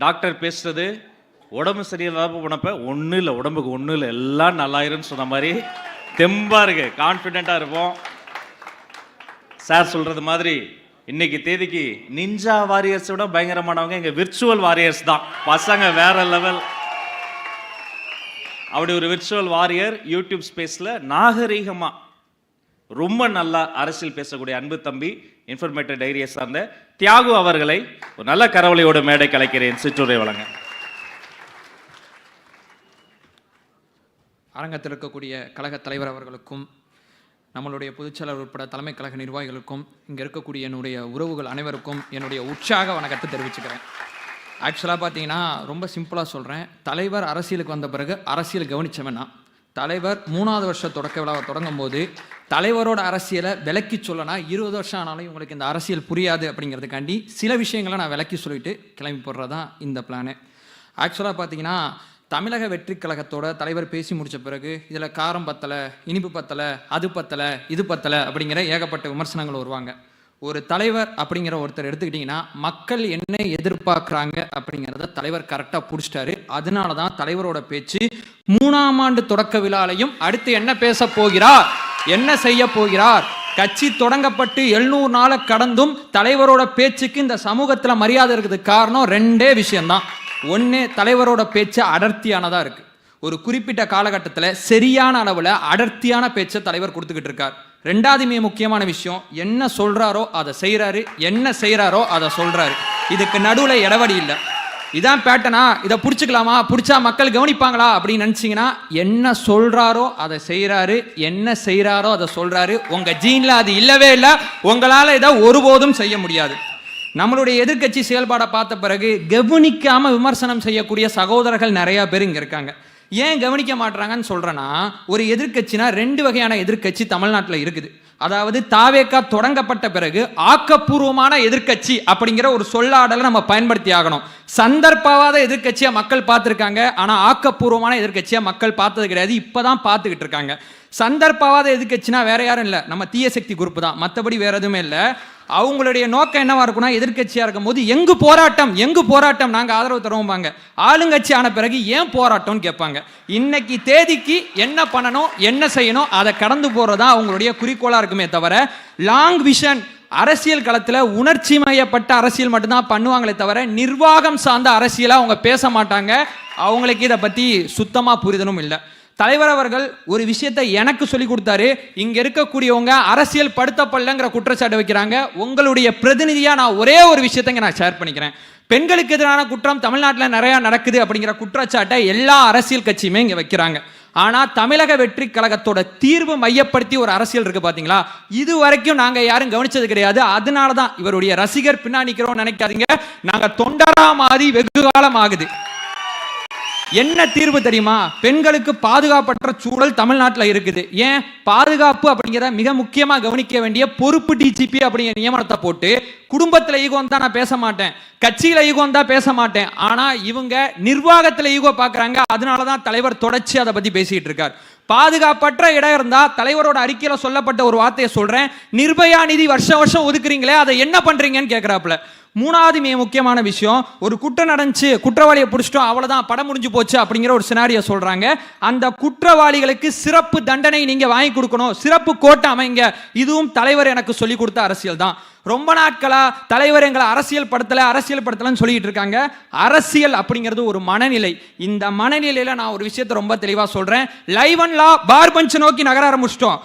Doctor பேசுறது உடம்பு சரியில்லாம போனப்ப ஒன்றும் இல்லை, உடம்புக்கு ஒன்றும் இல்லை, எல்லாம் நல்லாயிருன்னு சொன்ன மாதிரி தெம்பா இருக்கு, கான்ஃபிடென்ட்டாக இருப்போம். சார் சொல்றது மாதிரி இன்னைக்கு தேதிக்கு நிஞ்சா வாரியர்ஸ் விட பயங்கரமானவங்க எங்க விர்ச்சுவல் வாரியர்ஸ் தான். பசங்க வேற லெவல். அப்படி ஒரு விர்ச்சுவல் வாரியர் யூடியூப் ஸ்பேஸ்ல நாகரீகமா ரொம்ப நல்லா அரசியல் பேசக்கூடிய அன்பு தம்பி இன்ஃபர்மேட்டிவ் டைரியை சார்ந்த தியாகு அவர்களை ஒரு நல்ல கரவலையோட மேடை கலைக்கிறேன். சிற்றுரை வழங்க. அரங்கத்தில் இருக்கக்கூடிய கழக தலைவர் அவர்களுக்கும், நம்மளுடைய பொதுச்செயலாளர் உட்பட தலைமை கழக நிர்வாகிகளுக்கும், இங்கே இருக்கக்கூடிய என்னுடைய உறவுகள் அனைவருக்கும் என்னுடைய உற்சாக வணக்கத்தை தெரிவிச்சுக்கிறேன். ஆக்சுவலாக பார்த்தீங்கன்னா ரொம்ப சிம்பிளாக சொல்கிறேன். தலைவர் அரசியலுக்கு வந்த பிறகு அரசியல் கவனித்தவனா, தலைவர் 3வது வருஷ தொடக்க விழாவை தொடங்கும் போது தலைவரோட அரசியலை விளக்கி சொல்லனா 20 வருஷம் ஆனாலும் உங்களுக்கு இந்த அரசியல் புரியாது அப்படிங்கிறதுக்காண்டி சில விஷயங்களை நான் விளக்கி சொல்லிட்டு கிளம்பி போடுறதான் இந்த பிளானு. ஆக்சுவலாக பார்த்தீங்கன்னா தமிழக வெற்றி கழகத்தோட தலைவர் பேசி முடித்த பிறகு இதில் காரம் பத்தலை, இனிப்பு பத்தலை, அது பத்தலை, இது பத்தலை அப்படிங்கிற ஏகப்பட்ட விமர்சனங்கள் வருவாங்க. ஒரு தலைவர் அப்படிங்கிற ஒருத்தர் எடுத்துக்கிட்டிங்கன்னா மக்கள் என்ன எதிர்பார்க்குறாங்க அப்படிங்கிறத தலைவர் கரெக்டாக பிடிச்சிட்டாரு. அதனால தான் தலைவரோட பேச்சு 3ஆம் ஆண்டு தொடக்க விழாலையும் அடுத்து என்ன பேச போகிறார், என்ன செய்ய போகிறார், கட்சி தொடங்கப்பட்டு 700 நாளை கடந்தும் தலைவரோட பேச்சுக்கு இந்த சமூகத்தில் மரியாதை இருக்கிறதுக்கு காரணம் 2 விஷயம்தான். ஒன்று, தலைவரோட பேச்சு அடர்த்தியானதாக இருக்குது. ஒரு குறிப்பிட்ட காலகட்டத்தில் சரியான அளவில் அடர்த்தியான பேச்சை தலைவர் கொடுத்துக்கிட்டு இருக்கார். 2வது மிக முக்கியமான விஷயம், என்ன சொல்கிறாரோ அதை செய்கிறாரு, என்ன செய்கிறாரோ அதை சொல்கிறாரு. இதுக்கு நடுவில் இடவடி இல்லை. இதான் பேட்டனா, இதை பிடிச்சிக்கலாமா, பிடிச்சா மக்கள் கவனிப்பாங்களா அப்படின்னு நினச்சிங்கன்னா, என்ன சொல்கிறாரோ அதை செய்கிறாரு, என்ன செய்கிறாரோ அதை சொல்கிறாரு. உங்கள் ஜீனில் அது இல்லவே இல்லை, உங்களால் இதை ஒருபோதும் செய்ய முடியாது. நம்மளுடைய எதிர்கட்சி செயல்பாடை பார்த்த பிறகு கவனிக்காமல் விமர்சனம் செய்யக்கூடிய சகோதரர்கள் நிறையா பேர் இங்கே இருக்காங்க. ஏன் கவனிக்க மாட்டாங்கன்னு சொல்கிறேன்னா, ஒரு எதிர்கட்சினா 2 வகையான எதிர்கட்சி தமிழ்நாட்டில் இருக்குது. அதாவது தாவேகா தொடங்கப்பட்ட பிறகு ஆக்கப்பூர்வமான எதிர்கட்சி அப்படிங்கிற ஒரு சொல்லாடலை நம்ம பயன்படுத்தி ஆகணும். சந்தர்ப்பவாத எதிர்கட்சியை மக்கள் பார்த்துருக்காங்க, ஆனால் ஆக்கப்பூர்வமான எதிர்கட்சியை மக்கள் பார்த்தது கிடையாது, இப்போ தான் பார்த்துக்கிட்டு இருக்காங்க. சந்தர்ப்பவாத எதிர்கட்சினா வேற யாரும் இல்லை, நம்ம தீய சக்தி குரூப் தான், மற்றபடி வேற எதுவுமே இல்லை. அவங்களுடைய நோக்கம் என்னவா இருக்குன்னா, எதிர்கட்சியாக இருக்கும் போது எங்கு போராட்டம், எங்கு போராட்டம், நாங்கள் ஆதரவு தருவோம்பாங்க. ஆளுங்கட்சி ஆன பிறகு ஏன் போராட்டம்னு கேட்பாங்க. இன்னைக்கு தேதிக்கு என்ன பண்ணணும், என்ன செய்யணும், அதை கடந்து போகிறதா அவங்களுடைய குறிக்கோளாக இருக்குமே தவிர, லாங் விஷன் அரசியல் களத்தில் உணர்ச்சி மயப்பட்ட அரசியல் மட்டும்தான் பண்ணுவாங்களே தவிர நிர்வாகம் சார்ந்த அரசியலாக அவங்க பேச மாட்டாங்க. அவங்களுக்கு இதை பற்றி சுத்தமாக புரிதலும் இல்லை. தலைவர் அவர்கள் ஒரு விஷயத்தை எனக்கு சொல்லி கொடுத்தாரு. இங்க இருக்கக்கூடியவங்க அரசியல் படுத்தப்படலங்கிற குற்றச்சாட்டு வைக்கிறாங்க. உங்களுடைய பிரதிநிதியா நான் ஒரே ஒரு விஷயத்தை நான் ஷேர் பண்ணிக்கிறேன். பெண்களுக்கு எதிரான குற்றம் தமிழ்நாட்டில் நிறைய நடக்குது அப்படிங்கிற குற்றச்சாட்டை எல்லா அரசியல் கட்சியுமே இங்க வைக்கிறாங்க. ஆனா தமிழக வெற்றி கழகத்தோட தீர்வு மையப்படுத்தி ஒரு அரசியல் இருக்கு பாத்தீங்களா, இது வரைக்கும் நாங்க யாரும் கவனிச்சது கிடையாது. அதனாலதான் இவருடைய ரசிகர் பின்னாடி நிக்கிறோம் நினைக்காதீங்க, நாங்க தொண்டரா மாறி வெகு காலம் ஆகுது. என்ன தீர்வு தெரியுமா? பெண்களுக்கு பாதுகாப்பற்ற சூழல் தமிழ்நாட்டில் இருக்குது. ஏன் பாதுகாப்பு அப்படிங்கிறத மிக முக்கியமாக கவனிக்க வேண்டிய பொறுப்பு டிஜிபி அப்படிங்கிற நியமனத்தை போட்டு, குடும்பத்தில் ஈகோ தான் நான் பேச மாட்டேன், கட்சியில் ஈகோ தான் பேச மாட்டேன், ஆனால் இவங்க நிர்வாகத்தில் ஈகோ பார்க்குறாங்க. அதனால தான் தலைவர் தொடர்ச்சி அதை பற்றி பேசிட்டு இருக்கார். பாதுகாப்பற்ற இடம் இருந்தா தலைவரோட அறிக்கையில் சொல்லப்பட்ட ஒரு வார்த்தையை சொல்றேன், நிர்பயா நிதி வருஷம் வருஷம் ஒதுக்குறீங்களே அதை என்ன பண்றீங்கன்னு கேட்கிறாப்புல. 3வது மிக முக்கியமான விஷயம், ஒரு குற்றம் நடந்துச்சு, குற்றவாளியை பிடிச்சிட்டோம், அவ்வளவுதான், படம் முடிஞ்சு போச்சு அப்படிங்கிற ஒரு சினாரியை சொல்றாங்க. அந்த குற்றவாளிகளுக்கு சிறப்பு தண்டனை நீங்க வாங்கி கொடுக்கணும், சிறப்பு கோட்டை அமைங்க. இதுவும் தலைவர் எனக்கு சொல்லி கொடுத்த அரசியல் தான். ரொம்ப நாட்களா தலைவர் எங்களை அரசியல் படுத்தலன்னு சொல்லிட்டு இருக்காங்க. அரசியல் அப்படிங்கிறது ஒரு மனநிலை. இந்த மனநிலையில நான் ஒரு விஷயத்தை ரொம்ப தெளிவா சொல்றேன். லைவ் அண்ட் லா பார் பஞ்ச் நோக்கி நகர ஆரம்பிச்சிட்டோம்.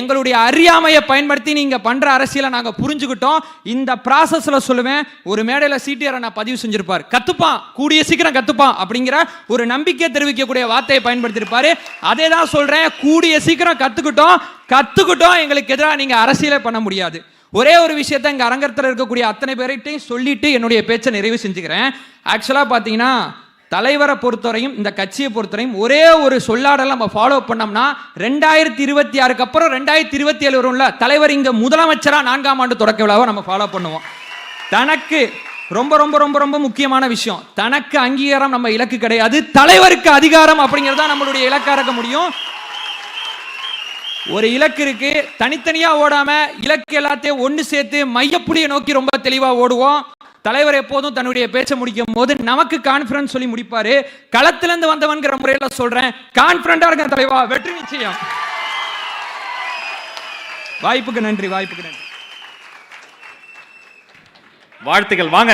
எங்களுடைய அறியாமையை பயன்படுத்தி நீங்க பண்ற அரசியலை நாங்க புரிஞ்சுக்கிட்டோம். இந்த ப்ராசஸ்ல சொல்லுவேன், ஒரு மேடையில சிடிஆர் நான் பதிவு செஞ்சிருப்பார், கத்துப்பான், கூடிய சீக்கிரம் கத்துப்பான் அப்படிங்கிற ஒரு நம்பிக்கை தெரிவிக்கக்கூடிய வார்த்தையை பயன்படுத்தியிருப்பாரு. அதே தான் சொல்றேன், கூடிய சீக்கிரம் கத்துக்கிட்டோம், எங்களுக்கு எதிராக நீங்க அரசியலே பண்ண முடியாது. ஒரே ஒரு விஷயத்தை இங்கே அரங்கத்தில் இருக்கக்கூடிய அத்தனை பேர்கிட்டையும் சொல்லிட்டு என்னுடைய பேச்சை நிறைவு செஞ்சுக்கிறேன். ஆக்சுவலாக பார்த்தீங்கன்னா தலைவரை பொறுத்தவரையும் இந்த கட்சியை பொறுத்தவரையும் ஒரே ஒரு சொல்லாடல் நம்ம ஃபாலோ பண்ணோம்னா 2026 அப்புறம் 2027 வரும்ல, தலைவர் இங்கே முதலமைச்சராக 4ஆம் ஆண்டு தொடக்க விழாவை நம்ம ஃபாலோ பண்ணுவோம். தனக்கு ரொம்ப ரொம்ப ரொம்ப ரொம்ப முக்கியமான விஷயம், தனக்கு அங்கீகாரம் நம்ம இலக்கு கிடையாது, தலைவருக்கு அதிகாரம் அப்படிங்கிறதா நம்மளுடைய இலக்காக இருக்க முடியும். ஒரு இலக்கு இருக்கு, தனித்தனியா ஓடாம இலக்கு எல்லாத்தையும் ஒன்று சேர்த்து மையப்புள்ளியை நோக்கி ரொம்ப தெளிவா ஓடுவோம். தலைவர் எப்போதும் தன்னுடைய பேச்சை முடிக்கும் போது நமக்கு கான்ஃபிடன்ஸ் சொல்லி முடிப்பாரு. களத்திலிருந்து வந்தவன்கிற முறையில சொல்றேன், கான்ஃபிடண்டா இருக்க தலைவா, வெற்றி நிச்சயம். வாய்ப்புக்கு நன்றி. வாழ்த்துக்கள். வாங்க.